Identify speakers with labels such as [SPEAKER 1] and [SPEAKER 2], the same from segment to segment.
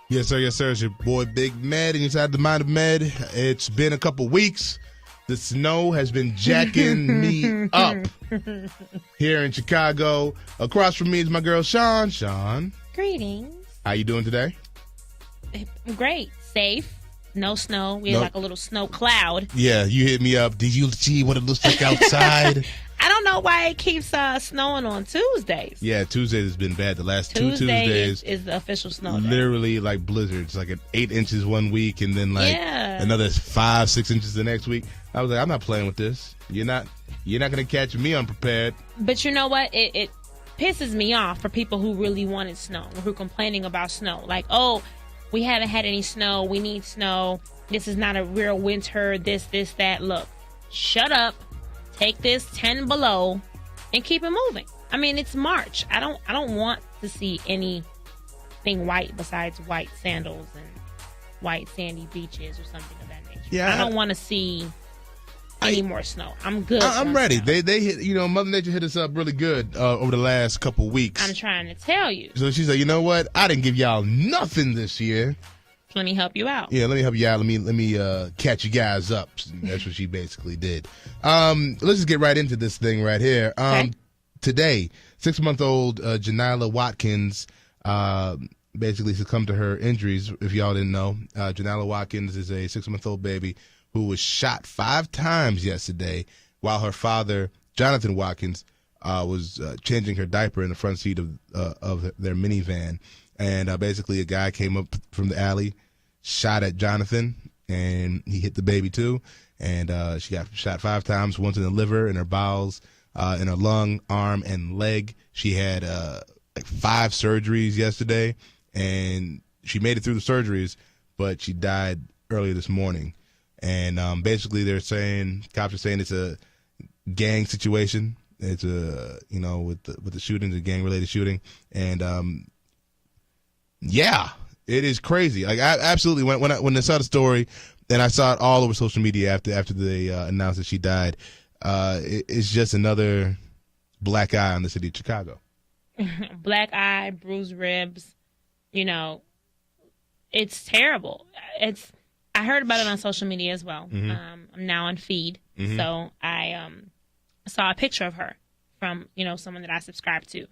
[SPEAKER 1] Yes, sir. Yes, sir. It's your boy Big Med, and inside the Mind of Med. It's been a couple weeks. The snow has been jacking me up here in Chicago. Across from me is my girl Sean. Sean,
[SPEAKER 2] Greetings.
[SPEAKER 1] how you doing today?
[SPEAKER 2] Great. Safe. No snow. We had like a little snow cloud.
[SPEAKER 1] Yeah, you hit me up. Did you see what it looks like outside?
[SPEAKER 2] I don't know why it keeps snowing on Tuesdays.
[SPEAKER 1] Yeah, Tuesdays has been bad. The last
[SPEAKER 2] Tuesday
[SPEAKER 1] two Tuesdays
[SPEAKER 2] is the official snow day.
[SPEAKER 1] literally like blizzards, like at 8 inches one week, and then like another 5-6 inches the next week. I was like, I'm not playing with this. You're not gonna catch me unprepared.
[SPEAKER 2] But you know what? It pisses me off for people who really wanted snow, who are complaining about snow. Like, oh, we haven't had any snow. We need snow. This is not a real winter. This, that. Look, shut up. Take this 10 below and keep it moving. I mean, it's March. I don't want to see anything white besides white sandals and white sandy beaches or something of that nature.
[SPEAKER 1] Yeah,
[SPEAKER 2] I don't want to see any more snow. I'm good.
[SPEAKER 1] I'm ready. Snow. They hit, Mother Nature hit us up really good over the last couple weeks.
[SPEAKER 2] I'm trying to tell you.
[SPEAKER 1] So she's like, you know what? I didn't give y'all nothing this year.
[SPEAKER 2] Let me help you out.
[SPEAKER 1] Yeah, let me help you out. Let me catch you guys up. That's what she basically did. Let's just get right into this thing right here.
[SPEAKER 2] Okay.
[SPEAKER 1] Today, 6-month-old Janila Watkins basically succumbed to her injuries. If y'all didn't know, Janila Watkins is a 6-month-old baby who was shot 5 times yesterday while her father, Jonathan Watkins, was changing her diaper in the front seat of their minivan. And basically a guy came up from the alley, shot at Jonathan, and he hit the baby too. And she got shot 5 times, once in the liver, in her bowels, in her lung, arm, and leg. She had like 5 surgeries yesterday, and she made it through the surgeries, but she died earlier this morning. And basically cops are saying it's a gang situation. It's with the shooting, the gang-related shooting. And yeah, it is crazy. Like, I absolutely, when I saw the story, and I saw it all over social media after they announced that she died, it's just another black eye on the city of Chicago.
[SPEAKER 2] Black eye, bruised ribs, it's terrible. I heard about it on social media as well.
[SPEAKER 1] Mm-hmm.
[SPEAKER 2] I'm now on Feed, so I saw a picture of her from someone that I subscribe to,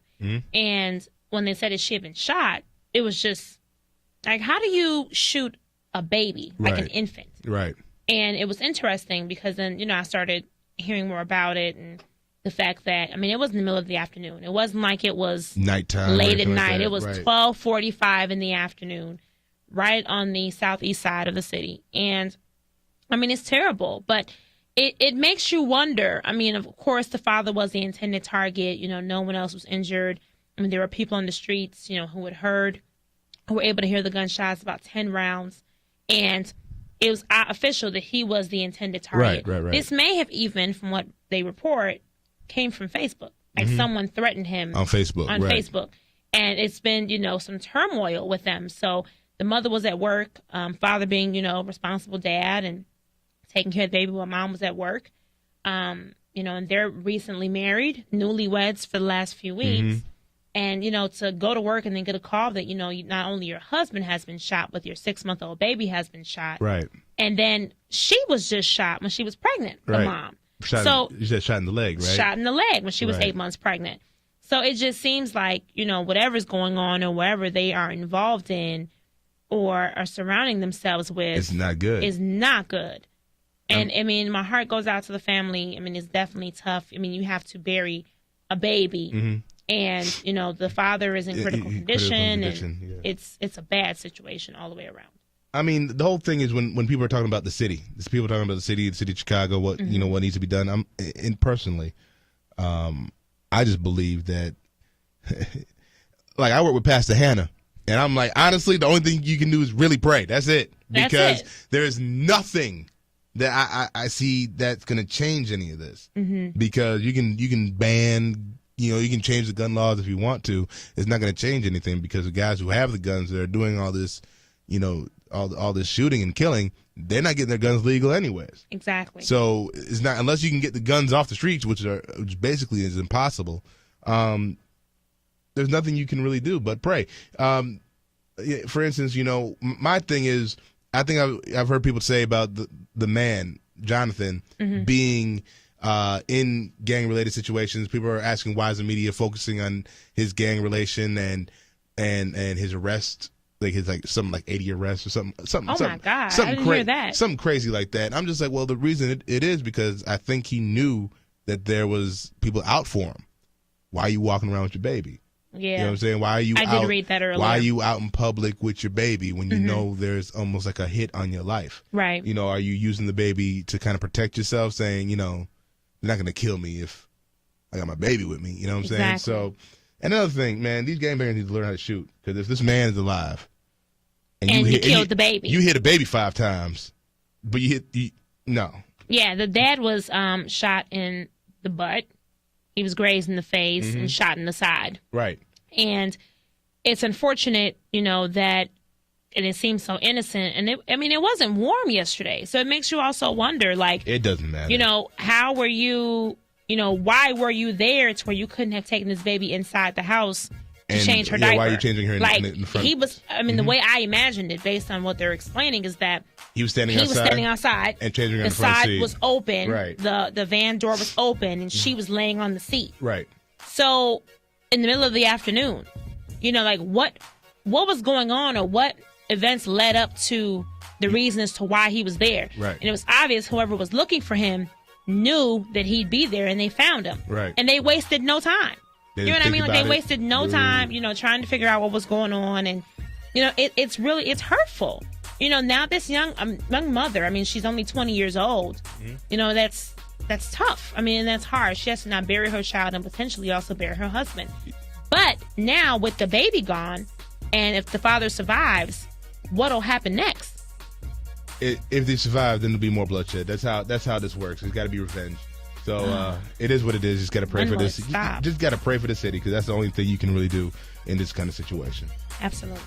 [SPEAKER 2] and when they said that she had been shot, it was just like, how do you shoot a baby, like an infant?
[SPEAKER 1] Right.
[SPEAKER 2] And it was interesting because then I started hearing more about it, and the fact that, it was in the middle of the afternoon. It wasn't like it was
[SPEAKER 1] nighttime,
[SPEAKER 2] late at night.
[SPEAKER 1] Like
[SPEAKER 2] it was 12:45 in the afternoon, right on the southeast side of the city. And it's terrible, but it makes you wonder. Of course, the father was the intended target. No one else was injured. There were people on the streets, who were able to hear the gunshots, about 10 rounds. And it was official that he was the intended target.
[SPEAKER 1] Right.
[SPEAKER 2] This may have even, from what they report, came from Facebook. Like someone threatened him
[SPEAKER 1] on Facebook.
[SPEAKER 2] Facebook. And it's been, some turmoil with them. So the mother was at work, father being, responsible dad and taking care of the baby while mom was at work. And they're recently married, newlyweds for the last few weeks. And, to go to work and then get a call that, not only your husband has been shot, but your 6-month-old baby has been shot.
[SPEAKER 1] Right.
[SPEAKER 2] And then she was just shot when she was pregnant, the mom.
[SPEAKER 1] You said shot in the leg, right?
[SPEAKER 2] Shot in the leg when she was 8 months pregnant. So it just seems like, whatever's going on or wherever they are involved in or are surrounding themselves with.
[SPEAKER 1] It's not good.
[SPEAKER 2] Is not good. And, my heart goes out to the family. It's definitely tough. You have to bury a baby. And, the father is in critical condition. It's a bad situation all the way around.
[SPEAKER 1] The whole thing is when people are talking about the city, people are talking about the city of Chicago, what what needs to be done. Personally, I just believe that, like, I work with Pastor Hannah, and I'm like, honestly, the only thing you can do is really pray. That's it. Because there's nothing that I see that's going to change any of this. Because you can ban. You can change the gun laws if you want to. It's not going to change anything because the guys who have the guns that are doing all this, all this shooting and killing, they're not getting their guns legal anyways.
[SPEAKER 2] Exactly.
[SPEAKER 1] So it's not, unless you can get the guns off the streets, which basically is impossible. There's nothing you can really do but pray. for instance, you know, my thing is, I think I've heard people say about the man Jonathan being in gang related situations. People are asking why is the media focusing on his gang relation and his arrest, like his something like 80 arrests or something.
[SPEAKER 2] Oh my God, I didn't hear that.
[SPEAKER 1] Something crazy like that. I'm just like, well, the reason it is because I think he knew that there was people out for him. Why are you walking around with your baby?
[SPEAKER 2] Yeah.
[SPEAKER 1] You know what I'm saying? Why are you
[SPEAKER 2] I did read that earlier.
[SPEAKER 1] Why are you out in public with your baby when you know there's almost like a hit on your life?
[SPEAKER 2] Right.
[SPEAKER 1] You know, are you using the baby to kind of protect yourself, saying, you know, they're not going to kill me if I got my baby with me. You know what I'm saying? So, another thing, man, these gangbangers need to learn how to shoot. Because if this man is alive and you
[SPEAKER 2] killed the baby.
[SPEAKER 1] You hit a baby 5 times, but no.
[SPEAKER 2] Yeah, the dad was shot in the butt. He was grazed in the face and shot in the side.
[SPEAKER 1] Right. And
[SPEAKER 2] it's unfortunate, you know, that, and it seems so innocent. And it wasn't warm yesterday. So it makes you also wonder, like,
[SPEAKER 1] it doesn't matter.
[SPEAKER 2] You know, how were you, you know, why were you there to where you couldn't have taken this baby inside the house to change her diaper?
[SPEAKER 1] Why are you changing her in the front?
[SPEAKER 2] He was, the way I imagined it, based on what they're explaining, is that
[SPEAKER 1] he was standing outside
[SPEAKER 2] and
[SPEAKER 1] changing her in
[SPEAKER 2] the
[SPEAKER 1] the front
[SPEAKER 2] side
[SPEAKER 1] seat.
[SPEAKER 2] was open.
[SPEAKER 1] Right.
[SPEAKER 2] The van door was open, and she was laying on the seat.
[SPEAKER 1] Right.
[SPEAKER 2] So, in the middle of the afternoon, you know, like what was going on, or what events led up to the reason as to why he was there.
[SPEAKER 1] Right.
[SPEAKER 2] And it was obvious whoever was looking for him knew that he'd be there, and they found him.
[SPEAKER 1] Right.
[SPEAKER 2] And they wasted no time. You know what I mean? Like, they wasted no time, you know, trying to figure out what was going on. And, you know, it's hurtful. You know, now this young mother, I mean, she's only 20 years old. You know, that's tough. I mean, that's hard. She has to now bury her child and potentially also bury her husband. But now with the baby gone, and if the father survives, what'll happen next?
[SPEAKER 1] If they survive, then there'll be more bloodshed. That's how this works. It's got to be revenge. So it is what it is. You just got to pray for this. You just got to pray for the city, because that's the only thing you can really do in this kind of situation.
[SPEAKER 2] Absolutely.